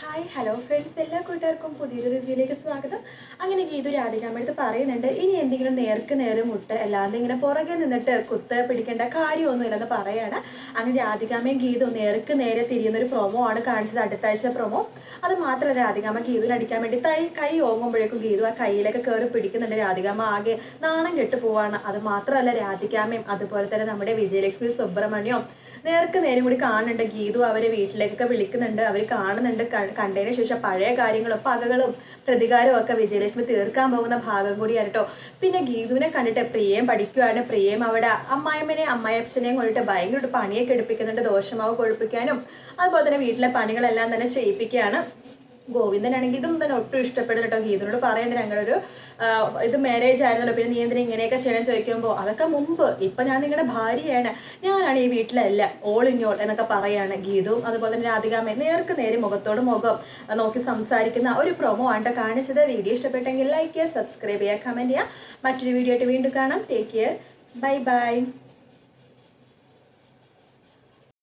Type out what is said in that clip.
Hi hello friends, എല്ലാ കൂട്ടുകാർക്കും പുതിയൊരു റിവ്യൂയിലേക്ക് സ്വാഗതം. അങ്ങനെ ഗീതു രാധികാമ്മടുത്ത് പറയുന്നുണ്ട്, ഇനി എന്തെങ്കിലും നേർക്ക് നേരെ മുട്ട് അല്ലാതെ ഇങ്ങനെ പുറകെ നിന്നിട്ട് കുത്ത് പിടിക്കേണ്ട കാര്യമൊന്നുമില്ലെന്ന് പറയാണ്. അങ്ങനെ രാധികാമ്മയും ഗീതു നേർക്ക് നേരെ തിരിയുന്ന ഒരു പ്രൊമോ ആണ് കാണിച്ചത്, അടുത്ത ആഴ്ച പ്രൊമോ. അത് മാത്രമല്ല, രാധികാമ്മ ഗീതുവിനെ അടിക്കാൻ വേണ്ടി കൈ ഓങ്ങുമ്പോഴേക്കും ഗീതു ആ കയ്യിലൊക്കെ കയറി പിടിക്കുന്നുണ്ട്. രാധികാമ്മ ആകെ നാണം കെട്ടു പോവാണ്. അത് മാത്രമല്ല, രാധികാമ്മയും അതുപോലെ തന്നെ നമ്മുടെ വിജയലക്ഷ്മി സുബ്രഹ്മണ്യവും നേർക്ക് നേരം കൂടി കാണുന്നുണ്ട്. ഗീതു അവരെ വീട്ടിലേക്കൊക്കെ വിളിക്കുന്നുണ്ട്, അവർ കാണുന്നുണ്ട്. കണ്ടതിന് ശേഷം പഴയ കാര്യങ്ങളും പകകളും പ്രതികാരവും ഒക്കെ വിജയലക്ഷ്മി തീർക്കാൻ പോകുന്ന ഭാഗം കൂടിയാണ് കേട്ടോ. പിന്നെ ഗീതുവിനെ കണ്ടിട്ട് പ്രിയയും പഠിക്കുവാണ്. പ്രിയയും അവിടെ അമ്മായിമ്മനെയും അമ്മായിയച്ഛനെയും കൊണ്ടിട്ട് ഭയങ്കര പണിയൊക്കെ എടുപ്പിക്കുന്നുണ്ട്, ദോശമാവ് കൊഴുപ്പിക്കാനും അതുപോലെ തന്നെ വീട്ടിലെ പണികളെല്ലാം തന്നെ ചെയ്യിപ്പിക്കുകയാണ്. ഗോവിന്ദനാണെങ്കിൽ ഇതും തന്നെ ഒട്ടും ഇഷ്ടപ്പെടുന്നു കേട്ടോ. ഗീതുവിനോട് പറയുന്നത് അങ്ങനെ ഒരു ഇത് മാരേജ് ആയിരുന്നല്ലോ, പിന്നെ നീ എന്തിനാ ഇങ്ങനെയൊക്കെ ചെയ്യണം ചോദിക്കുമ്പോൾ അതൊക്കെ മുമ്പ്, ഇപ്പം ഞാൻ നിങ്ങളുടെ ഭാര്യയാണ്, ഞാനാണ് ഈ വീട്ടിലല്ല, ഓൾ ഇൻ ഓൾ എന്നൊക്കെ പറയാണ് ഗീതുവും. അതുപോലെ തന്നെ രാധികാമ്മ നേർക്ക് നേരെ മുഖത്തോട് മുഖം നോക്കി സംസാരിക്കുന്ന ഒരു പ്രൊമോ ആണ് കാണിച്ചത്. വീഡിയോ ഇഷ്ടപ്പെട്ടെങ്കിൽ ലൈക്ക് ചെയ്യുക, സബ്സ്ക്രൈബ് ചെയ്യുക, കമൻറ്റ് ചെയ്യുക. മറ്റൊരു വീഡിയോ ആയിട്ട് വീണ്ടും കാണാം. Take care, bye bye.